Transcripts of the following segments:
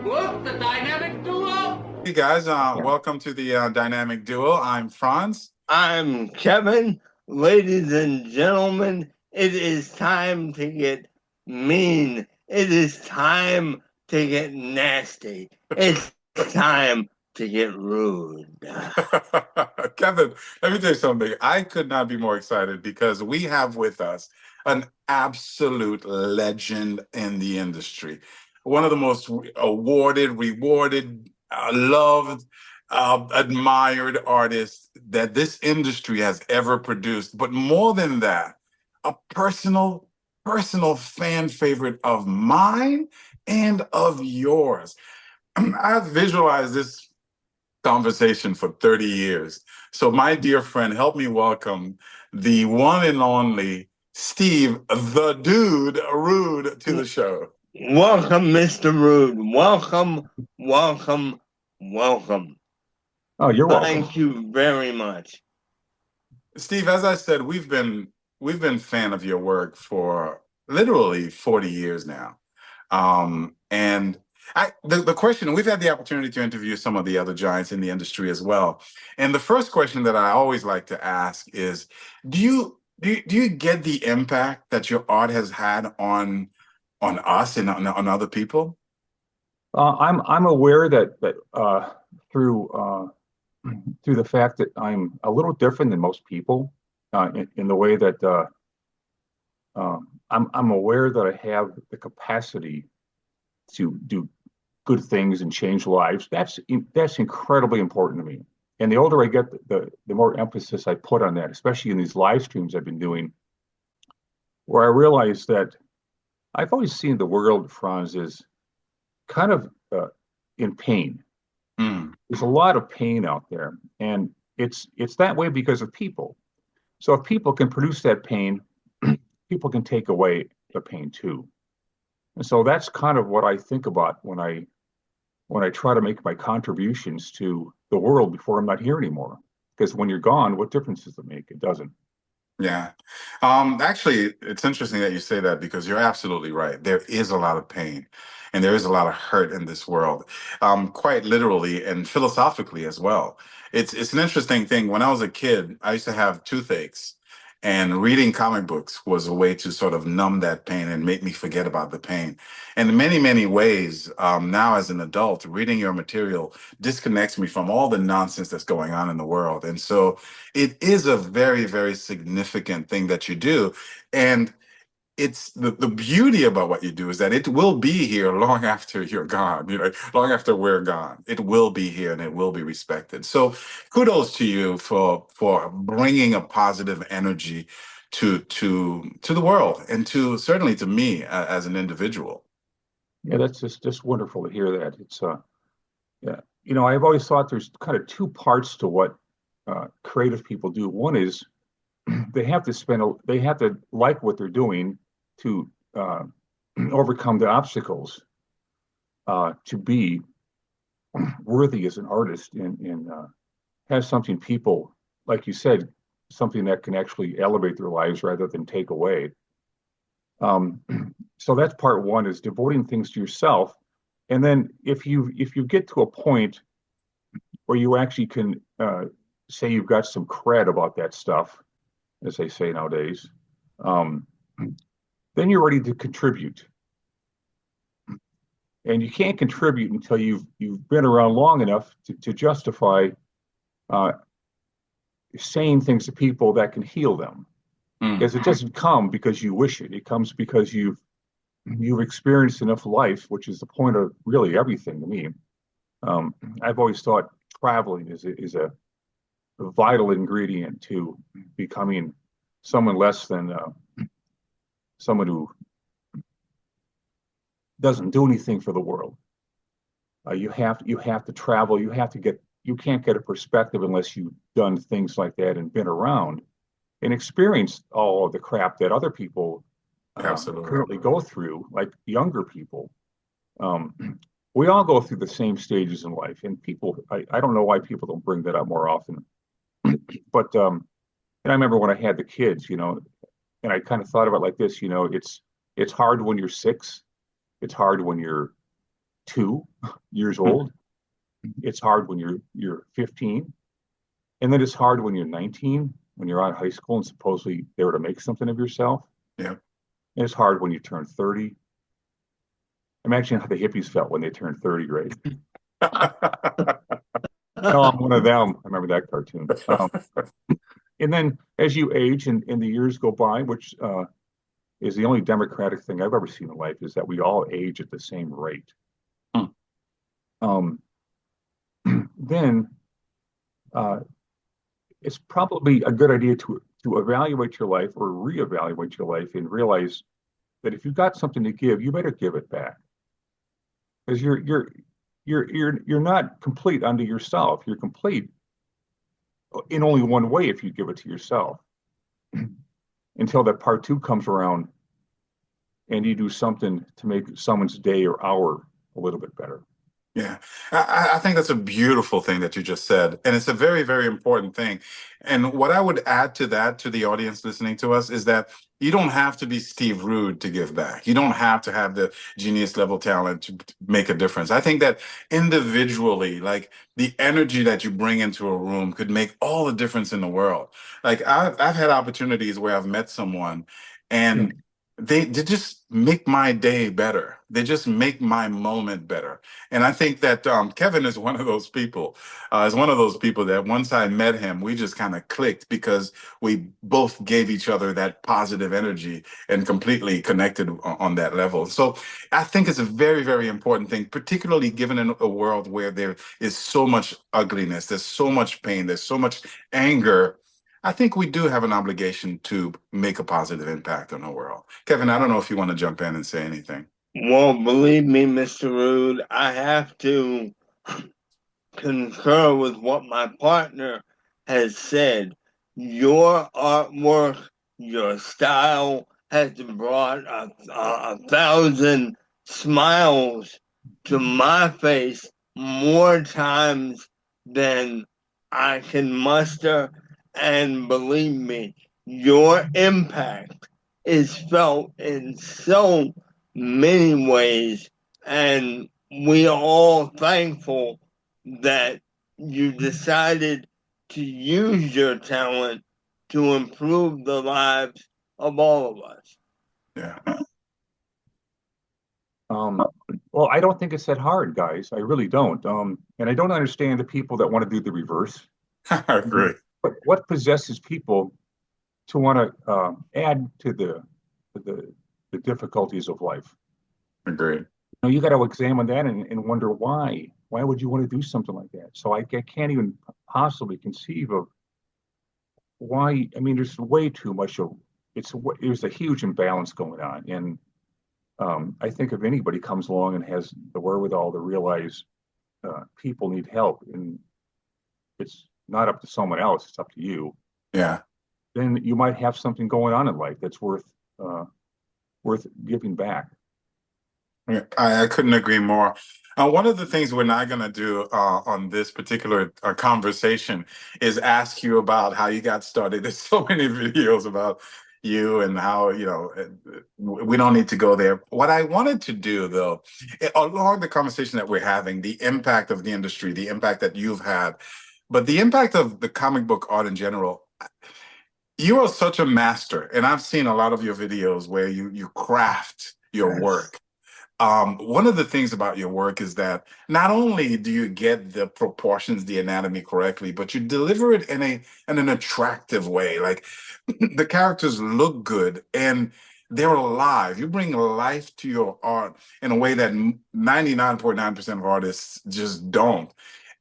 Look, the dynamic duo! Hey guys, welcome to the Dynamic Duo. I'm Franz. I'm Kevin. Ladies and gentlemen, it is time to get mean. It is time to get nasty. It's time to get rude. Kevin, let me tell you something. I could not be more excited because we have with us an absolute legend in the industry. One of the most awarded, rewarded, loved, admired artists that this industry has ever produced. But more than that, a personal fan favorite of mine and of yours. I've visualized this conversation for 30 years. So, my dear friend, help me welcome the one and only Steve, the Dude Rude, to the show. Welcome, Mr. Rude. Welcome, welcome, welcome. Oh, you're welcome. Thank you very much. Steve, as I said, we've been fan of your work for literally 40 years now. And the question, we've had the opportunity to interview some of the other giants in the industry as well. And the first question that I always like to ask is, do you get the impact that your art has had on us and on other people? I'm aware that through the fact that I'm a little different than most people in the way that I'm aware that I have the capacity to do good things and change lives. That's incredibly important to me. And the older I get, the more emphasis I put on that, especially in these live streams I've been doing, where I realize that I've always seen the world, Franz, as kind of in pain. Mm. There's a lot of pain out there, and it's that way because of people. So if people can produce that pain, people can take away the pain too. And so that's kind of what I think about when I try to make my contributions to the world before I'm not here anymore. Because when you're gone, what difference does it make? It doesn't. Yeah. Actually, it's interesting that you say that because you're absolutely right. There is a lot of pain and there is a lot of hurt in this world, quite literally and philosophically as well. It's an interesting thing. When I was a kid, I used to have toothaches, and reading comic books was a way to sort of numb that pain and make me forget about the pain. And in many, many ways, now as an adult, reading your material disconnects me from all the nonsense that's going on in the world. And so it is a very, very significant thing that you do. And it's the beauty about what you do is that it will be here long after you're gone, long after we're gone. It will be here and it will be respected. So kudos to you for bringing a positive energy to the world and to certainly to me as an individual. Yeah, that's just wonderful to hear that. It's yeah, I've always thought there's kind of two parts to what creative people do. One is they have to like what they're doing to overcome the obstacles to be worthy as an artist and have something people, like you said, something that can actually elevate their lives rather than take away. Um, so that's part one, is devoting things to yourself. And then if you get to a point where you actually can say you've got some cred about that stuff, as they say nowadays, um, then you're ready to contribute. And you can't contribute until you've been around long enough to justify uh, saying things to people that can heal them. Mm. Because it doesn't come because you wish it. It comes because you've experienced enough life, which is the point of really everything to me. I've always thought traveling is a vital ingredient to becoming someone less than someone who doesn't do anything for the world. You have to travel. You can't get a perspective unless you've done things like that and been around and experienced all of the crap that other people Absolutely. currently go through, like younger people. We all go through the same stages in life, and I don't know why people don't bring that up more often. But and I remember when I had the kids, and I kind of thought about it like this, it's hard when you're 6, it's hard when you're 2 years old. It's hard when you're 15, and then it's hard when you're 19, when you're out of high school and supposedly they were to make something of yourself. Yeah. And it's hard when you turn 30. Imagine how the hippies felt when they turned 30, right? No, I'm one of them. I remember that cartoon. And then as you age and the years go by, which is the only democratic thing I've ever seen in life, is that we all age at the same rate. Then it's probably a good idea to evaluate your life or reevaluate your life and realize that if you've got something to give, you better give it back, because you're not complete unto yourself. You're complete in only one way if you give it to yourself. Until that part 2 comes around and you do something to make someone's day or hour a little bit better. Yeah, I think that's a beautiful thing that you just said. And it's a very, very important thing. And what I would add to that, to the audience listening to us, is that you don't have to be Steve Rude to give back. You don't have to have the genius level talent to make a difference. I think that individually, like, the energy that you bring into a room could make all the difference in the world. Like, I've had opportunities where I've met someone and they just make my day better. They just make my moment better. And I think that Kevin is one of those people. Is one of those people that once I met him, we just kind of clicked because we both gave each other that positive energy and completely connected on that level. So I think it's a very, very important thing, particularly given in a world where there is so much ugliness, there's so much pain, there's so much anger. I think we do have an obligation to make a positive impact on the world. Kevin, I don't know if you want to jump in and say anything. Well, believe me, Mr. Rude, I have to concur with what my partner has said. Your artwork, your style has brought a 1,000 smiles to my face more times than I can muster. And believe me, your impact is felt in so many ways, and we are all thankful that you decided to use your talent to improve the lives of all of us. Yeah. Well, I don't think it's that hard, guys. I really don't. And I don't understand the people that want to do the reverse. I agree. What possesses people to want to add to the difficulties of life? Agreed. You got to examine that and wonder why. Why would you want to do something like that? So I can't even possibly conceive of why. I mean, there's way too much of there's a huge imbalance going on, and I think if anybody comes along and has the wherewithal to realize people need help, and it's not up to someone else, it's up to you. Yeah. Then you might have something going on in life that's worth giving back. Yeah, I couldn't agree more. One of the things we're not going to do on this particular conversation is ask you about how you got started. There's so many videos about you and how, we don't need to go there. What I wanted to do, though, along the conversation that we're having, the impact of the industry, the impact that you've had, but the impact of the comic book art in general, you are such a master. And I've seen a lot of your videos where you craft your work. One of the things about your work is that not only do you get the proportions, the anatomy correctly, but you deliver it in an attractive way. Like, the characters look good and they're alive. You bring life to your art in a way that 99.9% of artists just don't.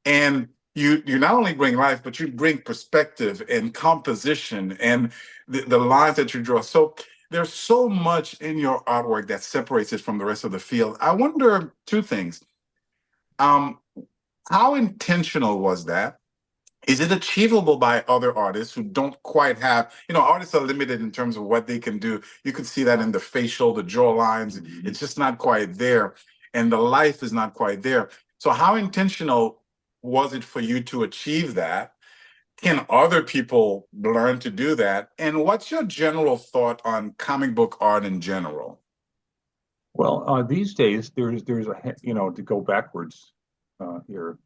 And you not only bring life, but you bring perspective and composition and the lines that you draw. So there's so much in your artwork that separates it from the rest of the field. I wonder two things. How intentional was that? Is it achievable by other artists who don't quite have, artists are limited in terms of what they can do. You can see that in the facial, the jaw lines. It's just not quite there. And the life is not quite there. So how intentional was it for you to achieve that? Can other people learn to do that? And what's your general thought on comic book art in general? Well, these days to go backwards here.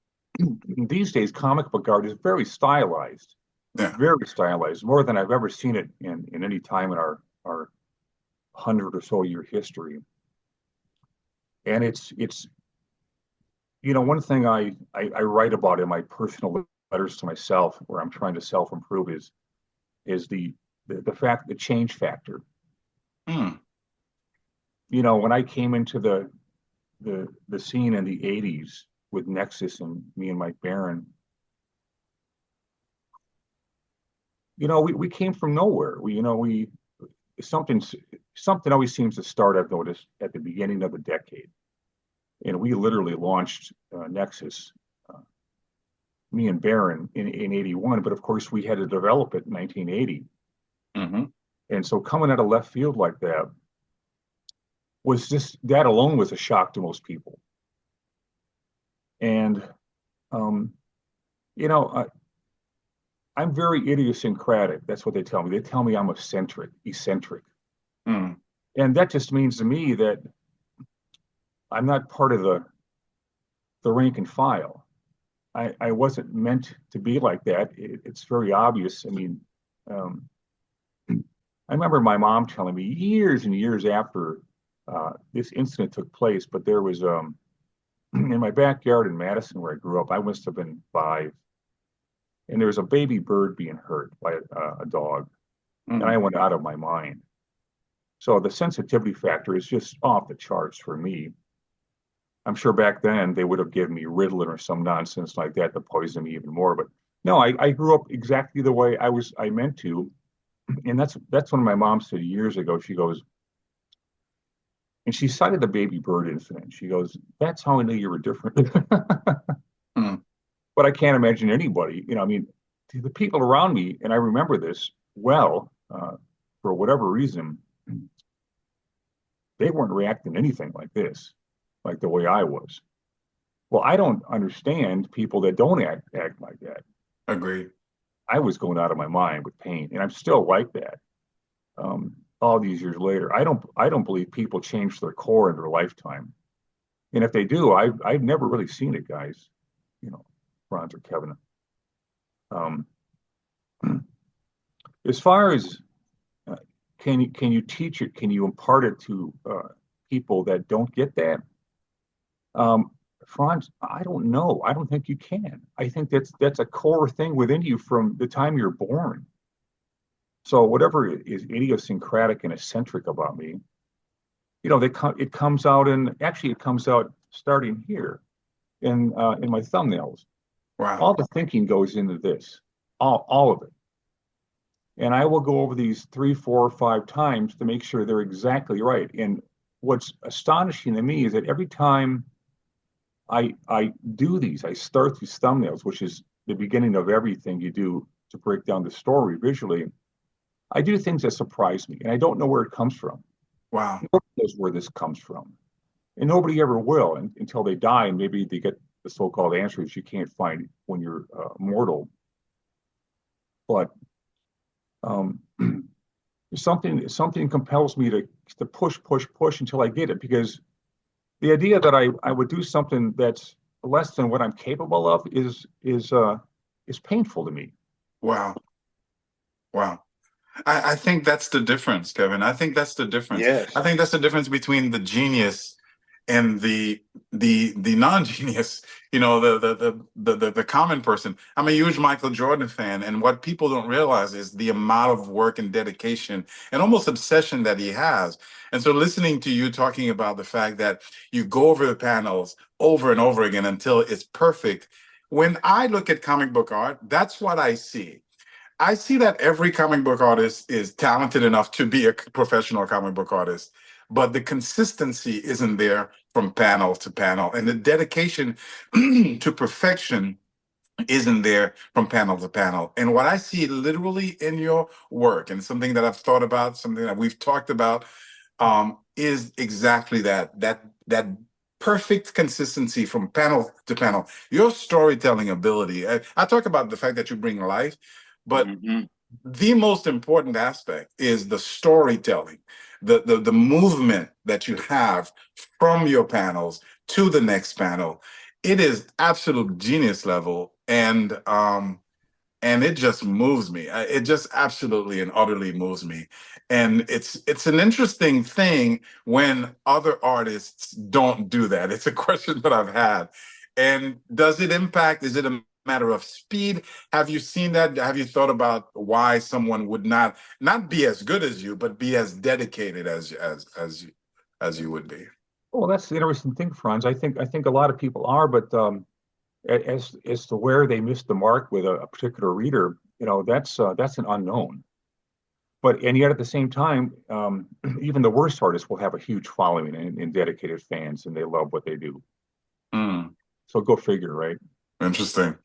These days, comic book art is very stylized, Yeah. very stylized, more than I've ever seen it in any time in our 100 or so year history. And it's one thing I write about in my personal letters to myself, where I'm trying to self-improve, is the fact, the change factor. Hmm. When I came into the scene in the 80s with Nexus and me and Mike Baron, we came from nowhere. We something always seems to start, I've noticed, at the beginning of the decade. And we literally launched Nexus, me and Baron, in 81, but of course we had to develop it in 1980. Mm-hmm. And so coming out of left field like that that alone was a shock to most people. And I'm very idiosyncratic. That's what they tell me. They tell me I'm eccentric. Mm. And that just means to me that I'm not part of the rank and file. I wasn't meant to be like that. It's very obvious. I mean, I remember my mom telling me years and years after this incident took place, but there was in my backyard in Madison, where I grew up, I must have been 5, and there was a baby bird being hurt by a dog, and I went out of my mind. So the sensitivity factor is just off the charts for me. I'm sure back then they would have given me Ritalin or some nonsense like that to poison me even more. But no, I grew up exactly the way I meant to. And that's when my mom said years ago, she goes, and she cited the baby bird incident. She goes, "That's how I knew you were different." Mm. But I can't imagine anybody, I mean, the people around me, and I remember this well, for whatever reason, they weren't reacting to anything like this, like the way I was. Well, I don't understand people that don't act like that. Agreed. I was going out of my mind with pain, and I'm still like that. All these years later, I don't believe people change their core in their lifetime, and if they do, I've never really seen it, guys. Franz or Kevin. As far as can you teach it? Can you impart it to people that don't get that? Franz, I don't know. I don't think you can. I think that's a core thing within you from the time you're born. So whatever is idiosyncratic and eccentric about me, it comes out, and actually it comes out starting here in my thumbnails. Wow. All the thinking goes into this, all of it. And I will go over these 3, 4, or 5 times to make sure they're exactly right. And what's astonishing to me is that every time I do these, I start these thumbnails, which is the beginning of everything you do to break down the story visually. I do things that surprise me, and I don't know where it comes from. Wow. Nobody knows where this comes from, and nobody ever will until they die, and maybe they get the so-called answers you can't find when you're mortal. But something compels me to push until I get it, because the idea that I would do something that's less than what I'm capable of is painful to me. Wow. Wow. I think that's the difference, Kevin. I think that's the difference. Yes. I think that's the difference between the genius and the non-genius, the common person. I'm a huge Michael Jordan fan, and what people don't realize is the amount of work and dedication and almost obsession that he has. And so listening to you talking about the fact that you go over the panels over and over again until it's perfect. When I look at comic book art, that's what I see. I see that every comic book artist is talented enough to be a professional comic book artist, but the consistency isn't there from panel to panel, and the dedication to perfection isn't there from panel to panel. And what I see literally in your work, and something that I've thought about, something that we've talked about, is exactly that perfect consistency from panel to panel. Your storytelling ability. I talk about the fact that you bring life, but the most important aspect is the storytelling, the movement that you have from your panels to the next panel, it is absolute genius level, and it just moves me. It just absolutely and utterly moves me. And it's an interesting thing when other artists don't do that. It's a question that I've had. And does it impact? Is it a matter of speed? Have you seen that? Have you thought about why someone would not be as good as you, but be as dedicated as you would be? Well, that's the interesting thing, Franz. I think a lot of people are, but as to where they missed the mark with a particular reader, that's an unknown. And yet at the same time, even the worst artists will have a huge following and dedicated fans, and they love what they do. Mm, So go figure, right? interesting.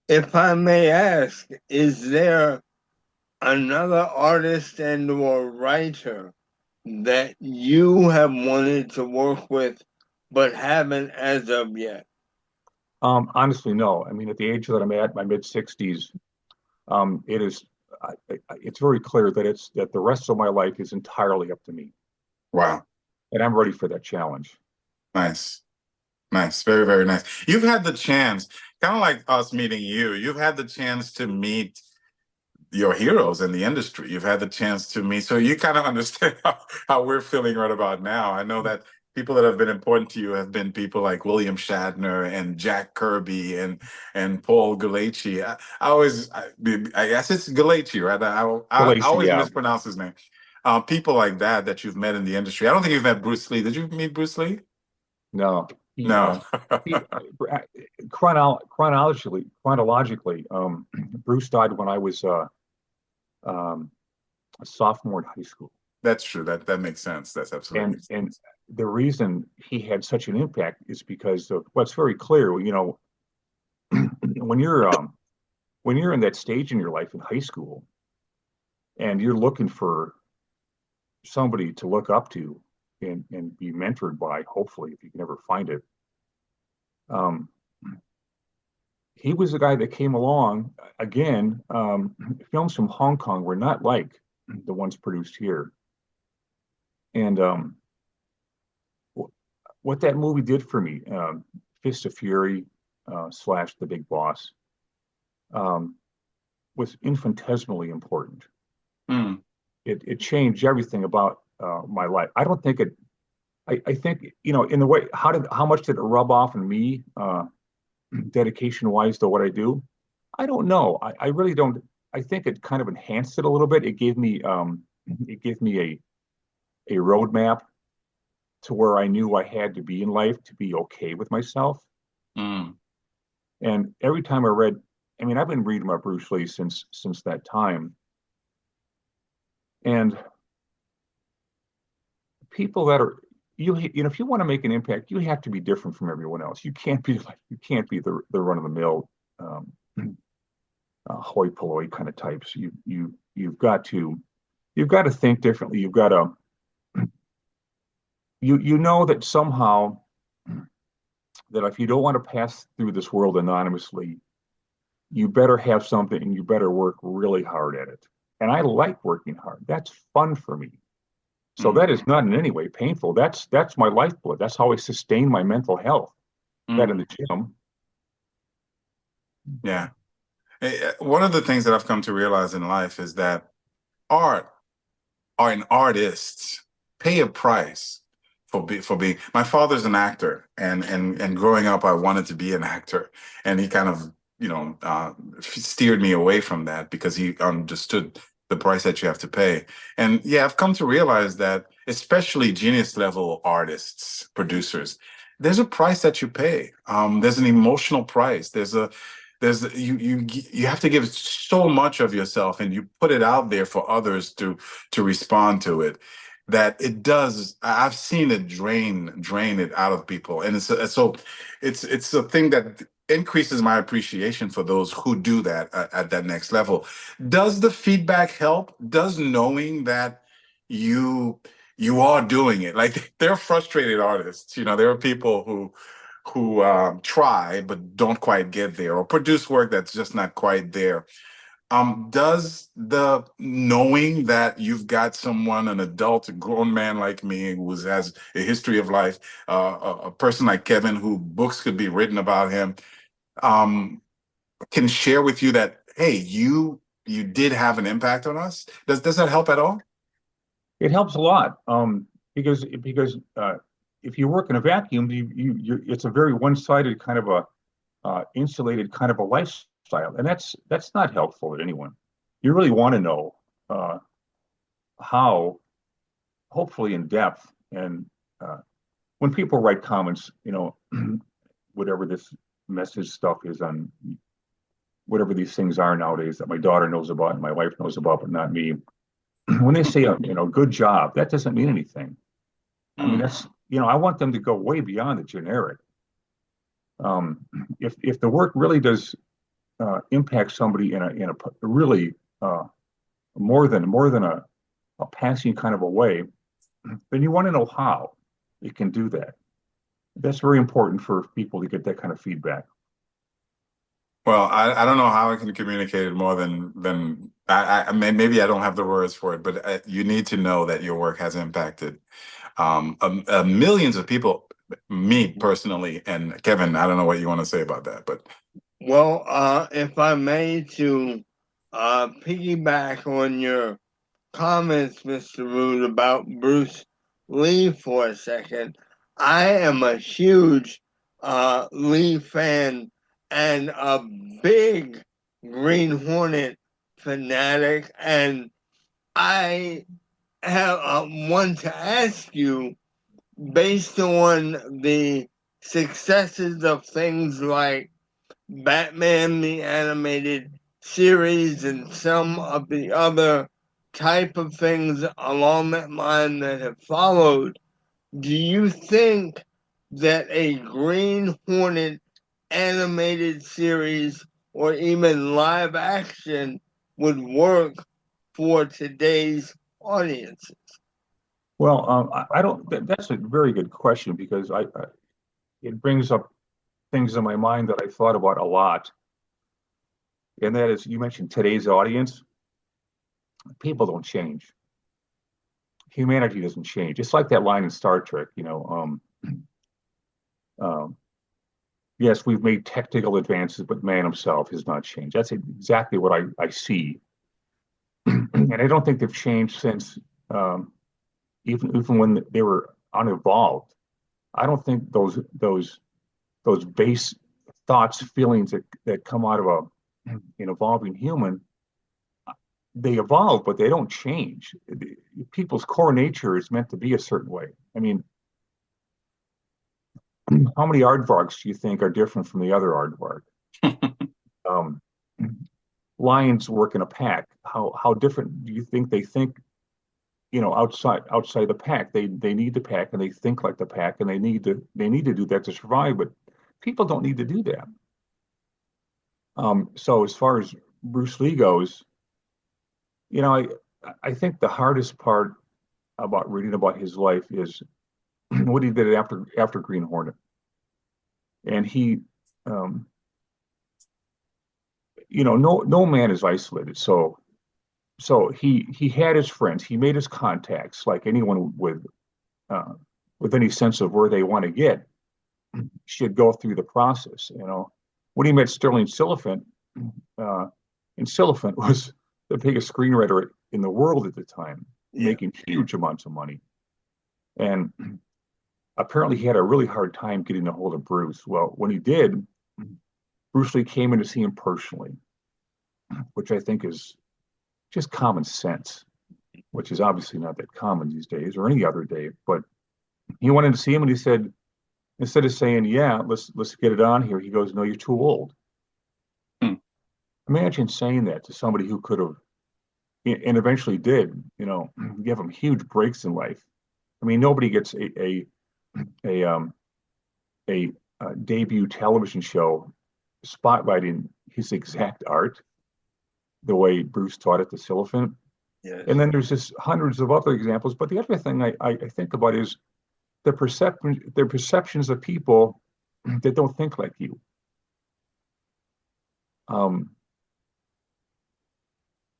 If I may ask, is there another artist and or writer that you have wanted to work with but haven't as of yet? Honestly, no. I mean, at the age that I'm at, my mid-60s, it's very clear that the rest of my life is entirely up to me, Wow. and I'm ready for that challenge. Nice. Nice. Very, very nice. You've had the chance, kind of like us meeting you, you've had the chance to meet your heroes in the industry. You've had the chance to meet, so you kind of understand how we're feeling right about now. I know that people that have been important to you have been people like William Shatner and Jack Kirby and Paul Gulacy. I guess it's Gulacy, right? I Galacia, always yeah. mispronounce his name. People like that you've met in the industry. I don't think you've met Bruce Lee. Did you meet Bruce Lee? No. No. Chronologically, Bruce died when I was a sophomore in high school. That's true. That makes sense. That's absolutely. And the reason he had such an impact is because of what's very clear. When you're in that stage in your life in high school, and you're looking for somebody to look up to and be mentored by, hopefully, if you can ever find it. He was the guy that came along again. Films from Hong Kong were not like the ones produced here. And what that movie did for me, Fist of Fury / The Big Boss, was infinitesimally important. Mm. It changed everything about my life. I don't think it. I think in the way how much did it rub off on me, dedication wise to what I do? I don't know. I really don't. I think it kind of enhanced it a little bit. It gave me a roadmap to where I knew I had to be in life to be okay with myself. Mm. And every time I read, I mean, I've been reading about Bruce Lee since that time. And people that are if you want to make an impact, you have to be different from everyone else. You can't be the run of the mill hoi polloi kind of types. You've got to think differently. You've got to you know that somehow that if you don't want to pass through this world anonymously, you better have something and you better work really hard at it. And I like working hard. That's fun for me. So that is not in any way painful. That's my lifeblood. That's how I sustain my mental health. That in the gym. Yeah. One of the things that I've come to realize in life is that art and artists pay a price for being. My father's an actor, and growing up, I wanted to be an actor, and he kind of steered me away from that because he understood the price that you have to pay. And yeah, I've come to realize that especially genius level artists, producers, there's a price that you pay. There's an emotional price. You have to give so much of yourself, and you put it out there for others to respond to it, that it does. I've seen it drain it out of people, and it's a thing that increases my appreciation for those who do that at that next level. Does the feedback help? Does knowing that you are doing it? Like, they're frustrated artists. There are people who try but don't quite get there, or produce work that's just not quite there. Does the knowing that you've got someone, an adult, a grown man like me, who has a history of life, a person like Kevin, who books could be written about him, um, can share with you that, hey, you did have an impact on us? Does that help at all? It helps a lot, because if you work in a vacuum, it's a very one-sided kind of a insulated kind of a lifestyle, and that's not helpful to anyone. You really want to know how, hopefully in depth, and when people write comments, whatever this message stuff is on whatever these things are nowadays that my daughter knows about and my wife knows about, but not me. When they say, good job, that doesn't mean anything. I mean, that's, I want them to go way beyond the generic. If the work really does impact somebody in a really more than a passing kind of a way, then you want to know how it can do that. That's very important for people to get that kind of feedback. Well, I don't know how I can communicate it more than I mean, maybe I don't have the words for it, but you need to know that your work has impacted millions of people. Me personally, and Kevin, I don't know what you want to say about that, but Well, if I may, to piggyback on your comments, Mr. Root, about Bruce Lee for a second, I am a huge Lee fan and a big Green Hornet fanatic, and I have want to ask you, based on the successes of things like Batman the Animated Series and some of the other type of things along that line that have followed, do you think that a Green Hornet animated series or even live action would work for today's audiences? Well, I don't. That's a very good question, because it brings up things in my mind that I thought about a lot, and that is, you mentioned today's audience. People don't change. Humanity doesn't change. It's like that line in Star Trek. Um, yes, we've made technical advances, but man himself has not changed. That's exactly what I see, and I don't think they've changed since, even when they were unevolved. I don't think those base thoughts, feelings that come out of an evolving human, they evolve, but they don't change. People's core nature is meant to be a certain way. I mean, how many aardvarks do you think are different from the other aardvark? um, Lions work in a pack. How different do you think they think? Outside the pack, they need the pack, and they think like the pack, and they need to do that to survive. But people don't need to do that. So as far as Bruce Lee goes, I think the hardest part about reading about his life is what he did after Green Hornet, and he, no man is isolated. So he had his friends, he made his contacts, like anyone with any sense of where they want to get should go through the process. When he met Sterling Silliphant, and Silliphant was the biggest screenwriter in the world at the time, making huge amounts of money. And apparently he had a really hard time getting a hold of Bruce. Well, when he did, Bruce Lee came in to see him personally, which I think is just common sense, which is obviously not that common these days or any other day. But he went in to see him, and he said, instead of saying, "Yeah, let's get it on here," he goes, "No, you're too old." Imagine saying that to somebody who could have, and eventually did, give him huge breaks in life. I mean, nobody gets a debut television show spotlighting his exact art the way Bruce taught it to Silliphant. Yes. And then there's just hundreds of other examples. But the other thing I think about is the perceptions of people that don't think like you.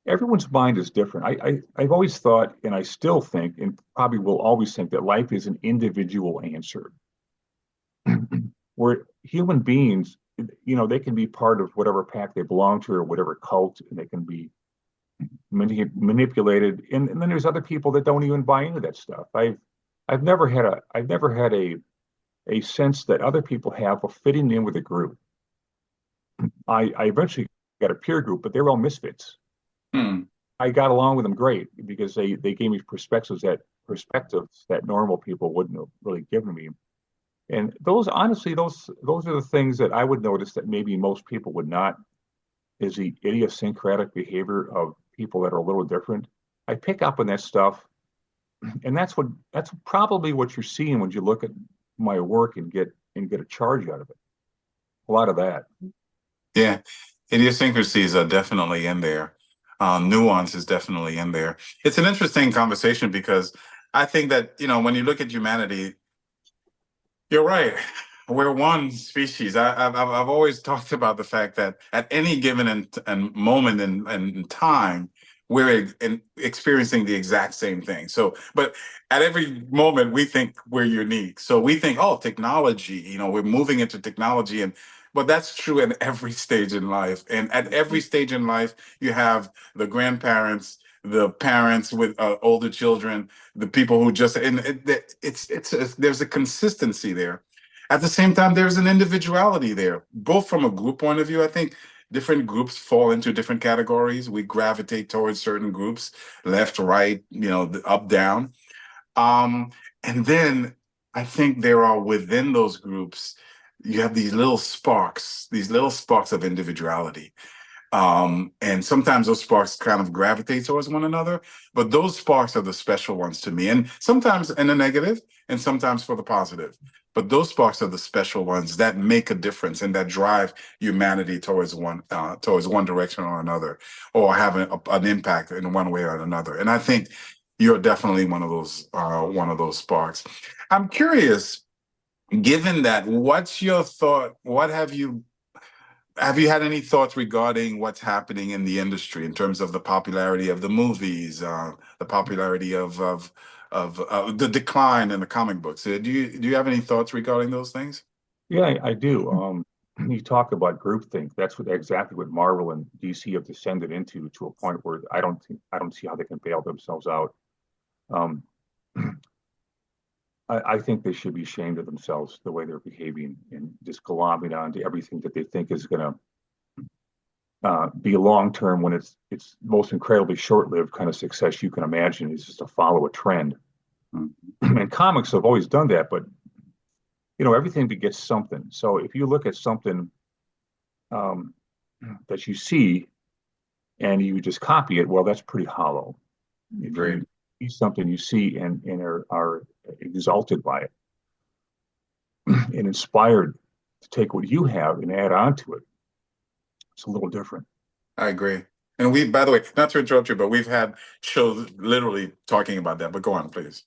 everyone's mind is different. I've always thought, and I still think, and probably will always think, that life is an individual answer. Where human beings, they can be part of whatever pack they belong to or whatever cult, and they can be manipulated. And then there's other people that don't even buy into that stuff. I've never had a sense that other people have of fitting in with a group. I eventually got a peer group, but they were all misfits. Hmm. I got along with them great because they gave me perspectives that normal people wouldn't have really given me. And those, honestly, those are the things that I would notice that maybe most people would not, is the idiosyncratic behavior of people that are a little different. I pick up on that stuff, and that's probably what you're seeing when you look at my work and get a charge out of it. A lot of that. Yeah, idiosyncrasies are definitely in there. Nuance is definitely in there. It's an interesting conversation because I think that, when you look at humanity, you're right. We're one species. I've always talked about the fact that at any given and moment in time, we're experiencing the exact same thing. So, but at every moment, we think we're unique. So we think, oh, technology, we're moving into technology. But that's true in every stage in life. And at every stage in life, you have the grandparents, the parents with older children, the people who just, and there's a consistency there. At the same time, there's an individuality there, both from a group point of view. I think different groups fall into different categories. We gravitate towards certain groups, left, right, up, down. And then I think there are, within those groups, you have these little sparks of individuality. And sometimes those sparks kind of gravitate towards one another, but those sparks are the special ones to me. And sometimes in the negative and sometimes for the positive. But those sparks are the special ones that make a difference and that drive humanity towards one direction or another, or have an impact in one way or another. And I think you're definitely one of those sparks. I'm curious, given that, what's your thought? What have you had any thoughts regarding what's happening in the industry in terms of the popularity of the movies, the popularity of the decline in the comic books? Do you have any thoughts regarding those things? Yeah, I do. You talk about groupthink. That's exactly what Marvel and DC have descended into, to a point where I don't see how they can bail themselves out. Um, I think they should be ashamed of themselves the way they're behaving and just glomming onto everything that they think is going to be long term, when it's most incredibly short lived kind of success you can imagine, is just to follow a trend. Mm-hmm. And comics have always done that, but everything begets something. So if you look at something that you see and you just copy it, well, that's pretty hollow. If you see something you see and are exalted by it and inspired to take what you have and add on to it, it's a little different. I agree. And by the way, not to interrupt you, but we've had shows literally talking about that, but go on, please.